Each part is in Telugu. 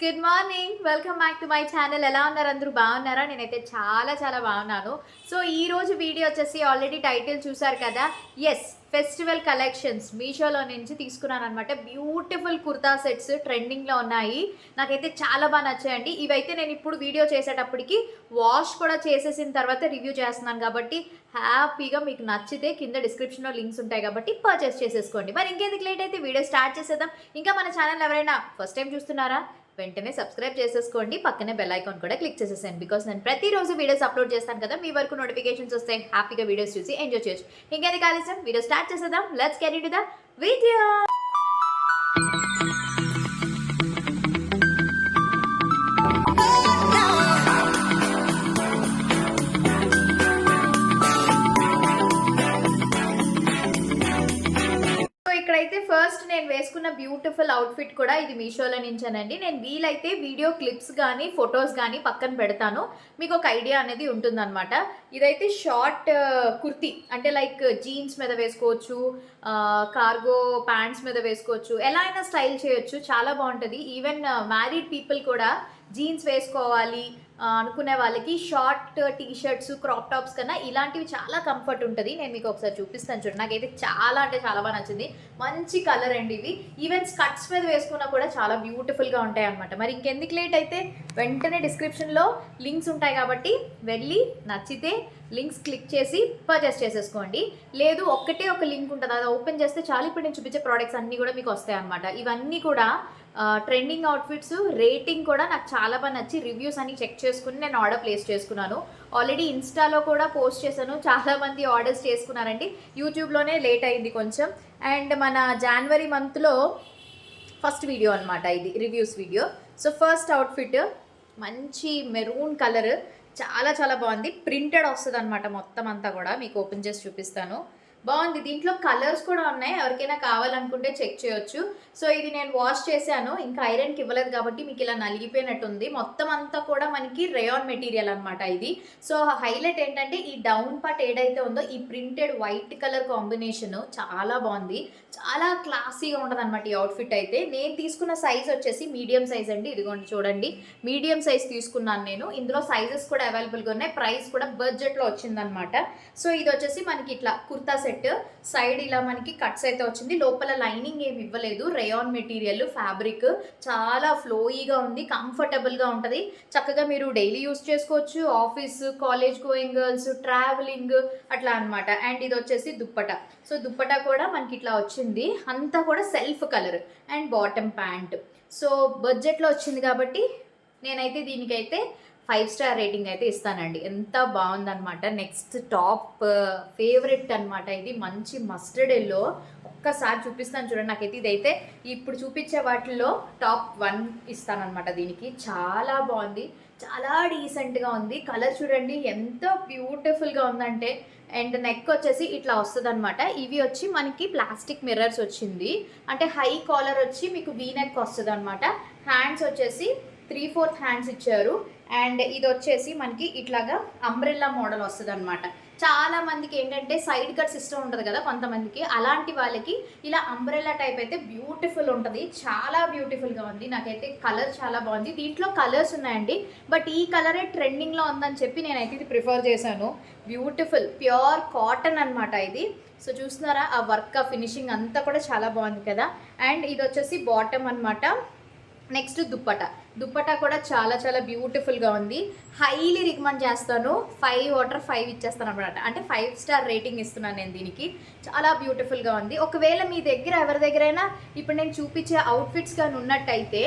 Good morning. Welcome back to my channel. ఎలా ఉన్నారు అందరూ? బాగున్నారా? నేనైతే చాలా బాగున్నాను. సో ఈ రోజు వీడియో వచ్చేసి ఆల్రెడీ టైటిల్ చూసారు కదా. ఎస్, ఫెస్టివల్ కలెక్షన్స్ మీషోలో నుంచి తీసుకున్నాను అనమాట. బ్యూటిఫుల్ కుర్తా సెట్స్ ట్రెండింగ్లో ఉన్నాయి. నాకైతే చాలా బాగా నచ్చాయండి. ఇవైతే నేను ఇప్పుడు వీడియో చేసేటప్పటికి వాష్ కూడా చేసేసిన తర్వాత రివ్యూ చేస్తున్నాను కాబట్టి హ్యాపీగా మీకు నచ్చితే కింద డిస్క్రిప్షన్లో లింక్స్ ఉంటాయి కాబట్టి పర్చేస్ చేసేసుకోండి. మరి ఇంకెందుకు లేట్ అయితే వీడియో స్టార్ట్ చేసేద్దాం. ఇంకా మన ఛానల్ ఎవరైనా ఫస్ట్ టైం చూస్తున్నారా? వెంటనే సబ్స్క్రైబ్ చేసేసుకోండి. పక్కనే బెల్ ఐకాన్ కూడా క్లిక్ చేసేసాను. బికాస్ నేను ప్రతిరోజు వీడియోస్ అప్లోడ్ చేస్తాను కదా, మీ వరకు నోటిఫికేషన్స్ వస్తాయి. హ్యాపీగా వీడియోస్ చూసి ఎంజాయ్ చేయొచ్చు. ఇంకేది ఆలస్యం, వీడియో స్టార్ట్ చేసేద్దాం. Let's get into the video. ఇక్కడైతే ఫస్ట్ నేను వేసుకున్న బ్యూటిఫుల్ అవుట్ఫిట్ కూడా ఇది మీషోలో నుంచేనండి. నేను వీలైతే వీడియో క్లిప్స్ కానీ ఫొటోస్ కానీ పక్కన పెడతాను, మీకు ఒక ఐడియా అనేది ఉంటుందన్నమాట. ఇదైతే షార్ట్ కుర్తీ, అంటే లైక్ జీన్స్ మీద వేసుకోవచ్చు, కార్గో ప్యాంట్స్ మీద వేసుకోవచ్చు, ఎలా అయినా స్టైల్ చేయొచ్చు. చాలా బాగుంటుంది. ఈవెన్ మ్యారీడ్ పీపుల్ కూడా జీన్స్ వేసుకోవాలి అనుకునే వాళ్ళకి short T shirts, crop tops కన్నా ఇలాంటివి చాలా కంఫర్ట్ ఉంటుంది. నేను మీకు ఒకసారి చూపిస్తాను చూడండి. నాకైతే చాలా అంటే చాలా బాగా నచ్చింది. మంచి కలర్ అండి ఇవి. ఈవెన్ స్కర్ట్స్ మీద వేసుకున్నా కూడా చాలా బ్యూటిఫుల్గా ఉంటాయి అనమాట. మరి ఇంకెందుకు లేట్ అయితే వెంటనే డిస్క్రిప్షన్లో లింక్స్ ఉంటాయి కాబట్టి వెళ్ళి నచ్చితే లింక్స్ క్లిక్ చేసి పర్చేస్ చేసేసుకోండి. లేదు ఒక్కటే ఒక లింక్ ఉంటుంది, అది ఓపెన్ చేస్తే చాలు. ఇప్పుడు నేను చూపించే ప్రోడక్ట్స్ అన్నీ కూడా మీకు వస్తాయి అనమాట. ఇవన్నీ కూడా ట్రెండింగ్ అవుట్ఫిట్స్. రేటింగ్ కూడా నాకు చాలా బాగా నచ్చి రివ్యూస్ అన్ని చెక్ చేసుకుని నేను ఆర్డర్ ప్లేస్ చేసుకున్నాను. ఆల్రెడీ ఇన్స్టాలో కూడా పోస్ట్ చేశాను, చాలామంది ఆర్డర్స్ చేసుకున్నారండి. యూట్యూబ్లోనే లేట్ అయింది కొంచెం. అండ్ మన జనవరి మంత్లో ఫస్ట్ వీడియో అనమాట ఇది, reviews video. So first outfit మంచి మెరూన్ కలర్, చాలా బాగుంది. ప్రింటెడ్ వస్తుంది అనమాట మొత్తం అంతా కూడా. మీకు ఓపెన్ చేసి చూపిస్తాను. బాగుంది. దీంట్లో కలర్స్ కూడా ఉన్నాయి, ఎవరికైనా కావాలనుకుంటే చెక్ చేయొచ్చు. సో ఇది నేను వాష్ చేశాను, ఇంకా ఐరన్కి ఇవ్వలేదు కాబట్టి మీకు ఇలా నలిగిపోయినట్టుంది. మొత్తం అంతా కూడా మనకి రేయాన్ మెటీరియల్ అనమాట ఇది. సో హైలైట్ ఏంటంటే ఈ డౌన్ పార్ట్ ఏదైతే ఉందో ఈ ప్రింటెడ్ వైట్ కలర్ కాంబినేషన్ చాలా బాగుంది. చాలా క్లాసీగా ఉంటుంది అనమాట ఈ అవుట్ఫిట్ అయితే. నేను తీసుకున్న సైజ్ వచ్చేసి మీడియం సైజ్ అండి. ఇదిగోండి చూడండి, మీడియం సైజ్ తీసుకున్నాను నేను. ఇందులో సైజెస్ కూడా అవైలబుల్గా ఉన్నాయి, ప్రైస్ కూడా బడ్జెట్లో వచ్చిందనమాట. సో ఇది వచ్చేసి మనకి ఇట్లా కుర్తా సెట్. సైడ్ ఇలా మనకి కట్స్ అయితే వచ్చింది, లోపల లైనింగ్ ఏమి ఇవ్వలేదు. రేయాన్ మెటీరియల్, ఫ్యాబ్రిక్ చాలా ఫ్లోయీగా ఉంది, కంఫర్టబుల్గా ఉంటుంది. చక్కగా మీరు డైలీ యూస్ చేసుకోవచ్చు, office, college going girls, travelling అట్లా అనమాట. అండ్ ఇది వచ్చేసి దుప్పట. సో దుప్పట కూడా మనకి ఇట్లా వచ్చింది, అంతా కూడా self colour and bottom pant. So బడ్జెట్లో వచ్చింది కాబట్టి నేనైతే దీనికైతే 5 స్టార్ రేటింగ్ అయితే ఇస్తానండి. ఎంత బాగుందనమాట. నెక్స్ట్ టాప్ ఫేవరెట్ అనమాట ఇది, మంచి మస్టర్డ్ ఎల్లో. ఒక్కసారి చూపిస్తాను చూడండి. నాకైతే ఇదైతే ఇప్పుడు చూపించే వాటిల్లో టాప్ 1 ఇస్తానమాట దీనికి. చాలా బాగుంది, చాలా డీసెంట్గా ఉంది. కలర్ చూడండి ఎంత బ్యూటిఫుల్గా ఉందంటే. అండ్ నెక్ వచ్చేసి ఇట్లా వస్తుంది అనమాట. ఇవి వచ్చి మనకి ప్లాస్టిక్ మిర్రర్స్ వచ్చింది, అంటే హై కాలర్ వచ్చి మీకు వీ నెక్ వస్తుంది అనమాట. హ్యాండ్స్ వచ్చేసి 3/4 హ్యాండ్స్ ఇచ్చారు. అండ్ ఇది వచ్చేసి మనకి ఇట్లాగా అంబ్రెల్లా మోడల్ వస్తుంది అనమాట. చాలా మందికి ఏంటంటే సైడ్ కట్ సిస్టమ్ ఉంటుంది కదా కొంతమందికి, అలాంటి వాళ్ళకి ఇలా అంబ్రెల్లా టైప్ అయితే బ్యూటిఫుల్ ఉంటుంది. చాలా బ్యూటిఫుల్గా ఉంది. నాకైతే కలర్ చాలా బాగుంది. దీంట్లో కలర్స్ ఉన్నాయండి, బట్ ఈ కలరే ట్రెండింగ్లో ఉందని చెప్పి నేనైతే ఇది ప్రిఫర్ చేశాను. బ్యూటిఫుల్ ప్యూర్ కాటన్ అనమాట ఇది. సో చూస్తున్నారా ఆ వర్క్, ఆ ఫినిషింగ్ అంతా కూడా చాలా బాగుంది కదా. అండ్ ఇది వచ్చేసి బాటమ్ అనమాట. నెక్స్ట్ దుప్పట కూడా చాలా బ్యూటిఫుల్గా ఉంది. హైలీ రికమెండ్ చేస్తాను. 5/5 ఇచ్చేస్తాను అనమాట, అంటే 5 స్టార్ రేటింగ్ ఇస్తున్నాను నేను దీనికి. చాలా బ్యూటిఫుల్గా ఉంది. ఒకవేళ మీ దగ్గర ఎవరి దగ్గరైనా ఇప్పుడు నేను చూపించే అవుట్ఫిట్స్ కానీ ఉన్నట్టయితే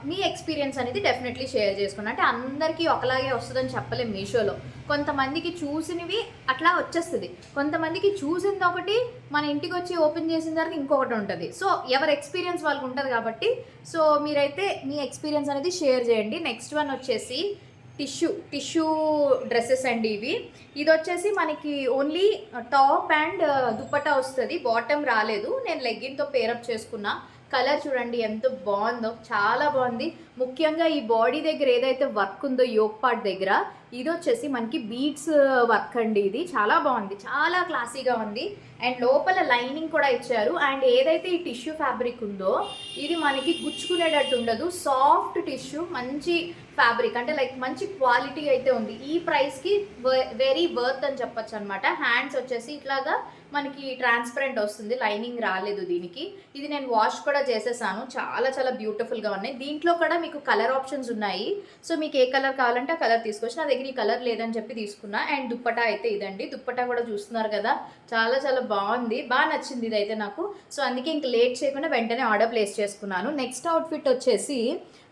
మీ ఎక్స్పీరియన్స్ అనేది డెఫినెట్లీ షేర్ చేసుకోండి. అంటే అందరికీ ఒకలాగే వస్తుందని చెప్పలేం. మీషోలో కొంతమందికి చూసినవి అట్లా వచ్చేస్తుంది, కొంతమందికి చూసింది ఒకటి మన ఇంటికి వచ్చి ఓపెన్ చేసిన తర్వాత ఇంకొకటి ఉంటుంది. సో ఎవరి ఎక్స్పీరియన్స్ వాళ్ళకి ఉంటుంది కాబట్టి సో మీరైతే మీ ఎక్స్పీరియన్స్ అనేది షేర్ చేయండి. నెక్స్ట్ వన్ వచ్చేసి టిష్యూ డ్రెస్సెస్ అండి ఇవి. ఇది వచ్చేసి మనకి ఓన్లీ టాప్ అండ్ దుప్పటా వస్తుంది, బాటమ్ రాలేదు. నేను లెగ్గిన్తో పేరప్ చేసుకున్నా. కలర్ చూడండి ఎంత బాగుందో, చాలా బాగుంది. ముఖ్యంగా ఈ బాడీ దగ్గర ఏదైతే వర్క్ ఉందో యోక్ పార్ట్ దగ్గర, ఇది వచ్చేసి మనకి బీడ్స్ వర్క్ అండి. ఇది చాలా బాగుంది, చాలా క్లాసీగా ఉంది. అండ్ లోపల లైనింగ్ కూడా ఇచ్చారు. అండ్ ఏదైతే ఈ టిష్యూ ఫ్యాబ్రిక్ ఉందో ఇది మనకి గుచ్చుకునేటట్టు ఉండదు, సాఫ్ట్ టిష్యూ, మంచి ఫ్యాబ్రిక్, అంటే లైక్ మంచి క్వాలిటీ అయితే ఉంది. ఈ ప్రైస్కి వెరీ వర్త్ అని చెప్పొచ్చు అనమాట. హ్యాండ్స్ వచ్చేసి ఇట్లాగా మనకి ట్రాన్స్పరెంట్ వస్తుంది, లైనింగ్ రాలేదు దీనికి. ఇది నేను వాష్ కూడా చేసేసాను, చాలా చాలా బ్యూటిఫుల్గా ఉన్నాయి. దీంట్లో కూడా మీకు కలర్ ఆప్షన్స్ ఉన్నాయి. సో మీకు ఏ కలర్ కావాలంటే ఆ కలర్ తీసుకోవచ్చు. నా దగ్గర ఈ కలర్ లేదని చెప్పి తీసుకున్నా. అండ్ దుప్పటా అయితే ఇదండి, దుప్పటా కూడా చూస్తున్నారు కదా, చాలా చాలా బాగుంది, బాగా నచ్చింది ఇదైతే నాకు. సో అందుకే ఇంక లేట్ చేయకుండా వెంటనే ఆర్డర్ ప్లేస్ చేసుకున్నాను. నెక్స్ట్ అవుట్ఫిట్ వచ్చేసి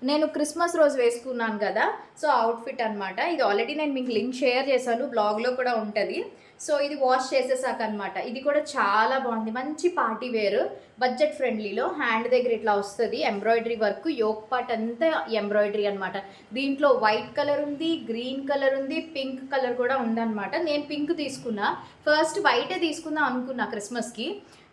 నేను క్రిస్మస్ రోజు వేసుకున్నాను కదా, సో అవుట్ఫిట్ అనమాట ఇది. ఆల్రెడీ నేను మీకు లింక్ షేర్ చేశాను, బ్లాగ్లో కూడా ఉంటుంది. సో ఇది వాష్ చేసేసాక అనమాట. ఇది కూడా చాలా బాగుంది, మంచి పార్టీ వేర్, బడ్జెట్ ఫ్రెండ్లీలో. హ్యాండ్ దగ్గర ఇట్లా వస్తుంది ఎంబ్రాయిడరీ వర్క్, యోక్ పార్ట్ అంతా ఎంబ్రాయిడరీ అనమాట. దీంట్లో వైట్ కలర్ ఉంది, గ్రీన్ కలర్ ఉంది, పింక్ కలర్ కూడా ఉందన్నమాట. నేను పింక్ తీసుకున్నా, ఫస్ట్ వైటే తీసుకుందాం అనుకున్నా క్రిస్మస్కి.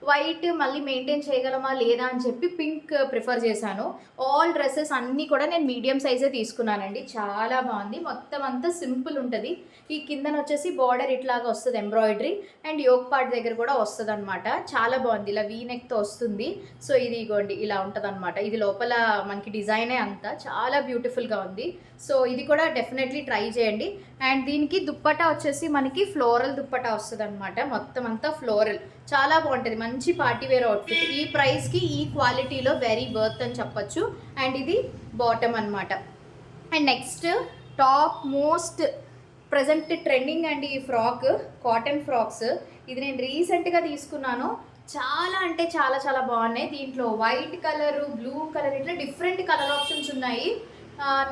వైట్ మళ్ళీ మెయింటైన్ చేయగలమా లేదా అని చెప్పి పింక్ ప్రిఫర్ చేశాను. ఆల్ డ్రెస్సెస్ అన్నీ కూడా నేను మీడియం సైజే తీసుకున్నానండి, చాలా బాగుంది. మొత్తం అంతా సింపుల్ ఉంటుంది. ఈ కిందన వచ్చేసి బార్డర్ ఇట్లాగా వస్తుంది ఎంబ్రాయిడరీ, అండ్ యోక్ పార్ట్ దగ్గర కూడా వస్తుంది అనమాట. చాలా బాగుంది, ఇలా వీ నెక్తో వస్తుంది. సో ఇది ఇగోండి ఇలా ఉంటుంది అనమాట. ఇది లోపల మనకి డిజైనే అంతా చాలా బ్యూటిఫుల్గా ఉంది. సో ఇది కూడా డెఫినెట్లీ ట్రై చేయండి. అండ్ దీనికి దుప్పటా వచ్చేసి మనకి ఫ్లోరల్ దుప్పటా వస్తుంది అనమాట, మొత్తం అంతా ఫ్లోరల్, చాలా బాగుంటుంది, మంచి పార్టీ వేర్ అవుట్ఫిట్. ఈ ప్రైస్కి ఈ క్వాలిటీలో వెరీ వర్త్ అని చెప్పొచ్చు. అండ్ ఇది బాటమ్ అనమాట. And next top most present trending అండి ఈ ఫ్రాక్, కాటన్ ఫ్రాక్స్. ఇది నేను రీసెంట్గా తీసుకున్నాను, చాలా అంటే చాలా చాలా బాగున్నాయి. దీంట్లో వైట్ కలరు, బ్లూ కలర్, ఇట్లా డిఫరెంట్ కలర్ ఆప్షన్స్ ఉన్నాయి.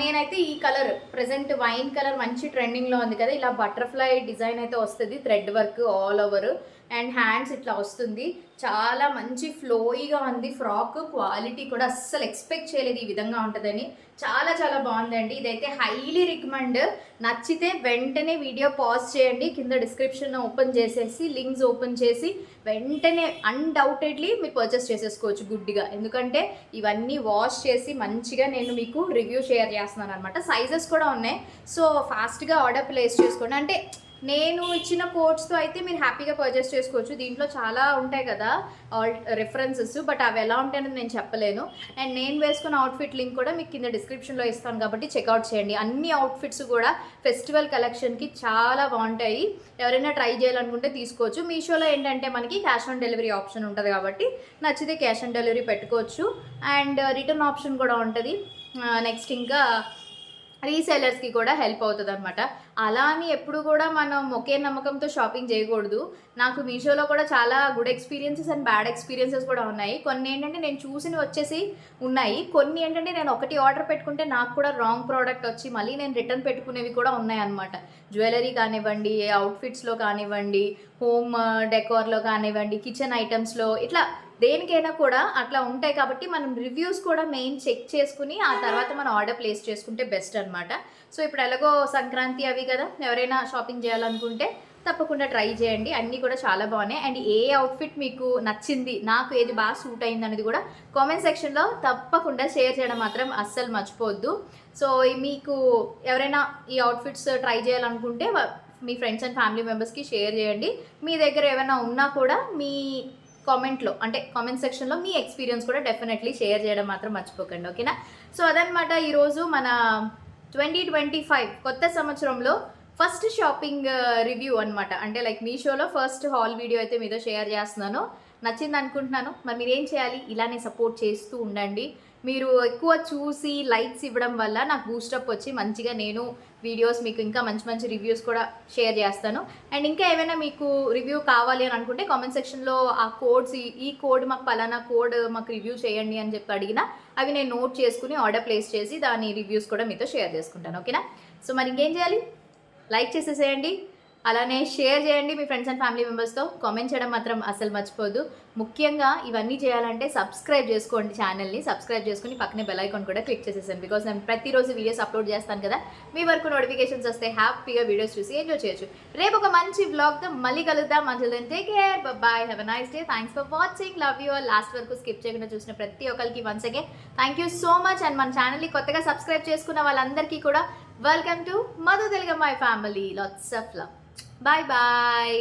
నేనైతే ఈ కలర్ ప్రజెంట్ వైన్ కలర్ మంచి ట్రెండింగ్లో ఉంది కదా, ఇలా బటర్ఫ్లై డిజైన్ అయితే వస్తుంది, thread work all over, and hands ఇట్లా వస్తుంది. చాలా మంచి ఫ్లోయిగా ఉంది ఫ్రాక్, క్వాలిటీ కూడా అస్సలు ఎక్స్పెక్ట్ చేయలేదు ఈ విధంగా ఉంటుందని. చాలా చాలా బాగుందండి. ఇదైతే హైలీ రికమెండ్. నచ్చితే వెంటనే వీడియో పాజ్ చేయండి, కింద డిస్క్రిప్షన్ ఓపెన్ చేసేసి లింక్స్ ఓపెన్ చేసి వెంటనే అన్డౌటెడ్లీ మీరు పర్చేస్ చేసేసుకోవచ్చు గుడ్డిగా. ఎందుకంటే ఇవన్నీ వాష్ చేసి మంచిగా నేను మీకు రివ్యూ షేర్ చేస్తున్నాను అనమాట. సైజెస్ కూడా ఉన్నాయి, సో ఫాస్ట్గా ఆర్డర్ ప్లేస్ చేసుకోండి. అంటే నేను ఇచ్చిన కోడ్స్తో అయితే మీరు హ్యాపీగా పర్చేస్ చేసుకోవచ్చు. దీంట్లో చాలా ఉంటాయి కదా రిఫరెన్సెస్, బట్ అవి ఎలా ఉంటాయని నేను చెప్పలేను. అండ్ నేను వేసుకున్న అవుట్ఫిట్ లింక్ కూడా మీకు కింద డిస్క్రిప్షన్లో ఇస్తాను, కాబట్టి చెక్అవుట్ చేయండి. అన్ని అవుట్ఫిట్స్ కూడా ఫెస్టివల్ కలెక్షన్కి చాలా బాగుంటాయి, ఎవరైనా ట్రై చేయాలనుకుంటే తీసుకోవచ్చు. మీషోలో ఏంటంటే మనకి క్యాష్ ఆన్ డెలివరీ ఆప్షన్ ఉంటుంది, కాబట్టి నచ్చితే క్యాష్ ఆన్ డెలివరీ పెట్టుకోవచ్చు. అండ్ రిటర్న్ ఆప్షన్ కూడా ఉంటుంది. నెక్స్ట్ ఇంకా రీసెలర్స్కి కూడా హెల్ప్ అవుతుంది అనమాట. అలా అని ఎప్పుడు కూడా మనం ఒకే నమ్మకంతో షాపింగ్ చేయకూడదు. నాకు మీషోలో కూడా చాలా good experiences and bad experiences కూడా ఉన్నాయి. కొన్ని ఏంటంటే నేను చూసినవి వచ్చేసి ఉన్నాయి, కొన్ని ఏంటంటే నేను ఒకటి ఆర్డర్ పెట్టుకుంటే నాకు కూడా రాంగ్ ప్రోడక్ట్ వచ్చి మళ్ళీ నేను రిటర్న్ పెట్టుకునేవి కూడా ఉన్నాయన్నమాట. జ్యువెలరీ కానివ్వండి, అవుట్ఫిట్స్లో కానివ్వండి, హోమ్ డెకోర్లో కానివ్వండి, కిచెన్ ఐటమ్స్లో, ఇట్లా దేనికైనా కూడా అట్లా ఉంటాయి. కాబట్టి మనం రివ్యూస్ కూడా మెయిన్ చెక్ చేసుకుని ఆ తర్వాత మనం ఆర్డర్ ప్లేస్ చేసుకుంటే బెస్ట్ అనమాట. సో ఇప్పుడు ఎలాగో సంక్రాంతి అవి కదా, ఎవరైనా షాపింగ్ చేయాలనుకుంటే తప్పకుండా ట్రై చేయండి, అన్నీ కూడా చాలా బాగున్నాయి. అండ్ ఏ అవుట్ఫిట్ మీకు నచ్చింది, నాకు ఏది బాగా సూట్ అయింది అనేది కూడా కామెంట్ సెక్షన్లో తప్పకుండా షేర్ చేయడం మాత్రం అస్సలు మర్చిపోవద్దు. సో మీకు ఎవరైనా ఈ అవుట్ఫిట్స్ ట్రై చేయాలనుకుంటే మీ ఫ్రెండ్స్ అండ్ ఫ్యామిలీ మెంబర్స్కి షేర్ చేయండి. మీ దగ్గర ఏమైనా ఉన్నా కూడా మీ కామెంట్లో, అంటే కామెంట్ సెక్షన్లో మీ ఎక్స్పీరియన్స్ కూడా డెఫినెట్లీ షేర్ చేయడం మాత్రం మర్చిపోకండి, ఓకేనా? సో అదనమాట ఈరోజు మన 2025 కొత్త సంవత్సరంలో ఫస్ట్ షాపింగ్ రివ్యూ అనమాట. అంటే లైక్ మీషోలో ఫస్ట్ హాల్ వీడియో అయితే మీతో షేర్ చేస్తున్నాను. నచ్చింది అనుకుంటున్నాను. మరి మీరేం చేయాలి, ఇలానే సపోర్ట్ చేస్తూ ఉండండి. మీరు ఎక్కువ చూసి లైక్స్ ఇవ్వడం వల్ల నాకు బూస్టప్ వచ్చి మంచిగా నేను వీడియోస్ మీకు ఇంకా మంచి మంచి రివ్యూస్ కూడా షేర్ చేస్తాను. అండ్ ఇంకా ఏమైనా మీకు రివ్యూ కావాలి అని అనుకుంటే కామెంట్ సెక్షన్లో ఆ కోడ్స్, ఈ కోడ్ మాకు పలానా కోడ్ మాకు రివ్యూ చేయండి అని చెప్పి అడిగినా అవి నేను నోట్ చేసుకుని ఆర్డర్ ప్లేస్ చేసి దాని రివ్యూస్ కూడా మీతో షేర్ చేసుకుంటాను, ఓకేనా? సో మరి ఇంకేం చేయాలి, లైక్ చేసేసేయండి, అలానే షేర్ చేయండి మీ ఫ్రెండ్స్ అండ్ ఫ్యామిలీ మెంబర్స్తో. కామెంట్ చేయడం మాత్రం అసలు మర్చిపోద్దు. ముఖ్యంగా ఇవన్నీ చేయాలంటే సబ్స్క్రైబ్ చేసుకోండి ఛానల్ని. సబ్స్క్రైబ్ చేసుకుని పక్కనే బెల్ ఐకాన్ కూడా క్లిక్ చేసేసాను. బికాస్ నేను ప్రతిరోజు వీడియోస్ అప్లోడ్ చేస్తాను కదా, మీ వరకు నోటిఫికేషన్స్ వస్తే హ్యాపీగా వీడియోస్ చూసి ఎంజాయ్ చేయొచ్చు. రేపు ఒక మంచి వ్లాగ్తో మళ్ళీ కలుద్దాం. Until then take care, bye, have a nice day. Thanks for watching, love you all. Last వరకు స్కిప్ చేయకుండా చూసిన ప్రతి ఒక్కరికి once again thank you so much. And మన ఛానల్ని కొత్తగా సబ్స్క్రైబ్ చేసుకున్న వాళ్ళందరికీ కూడా వెల్కమ్ టు మధు తెలుగమ్మాయి family. Lots of love. Bye bye.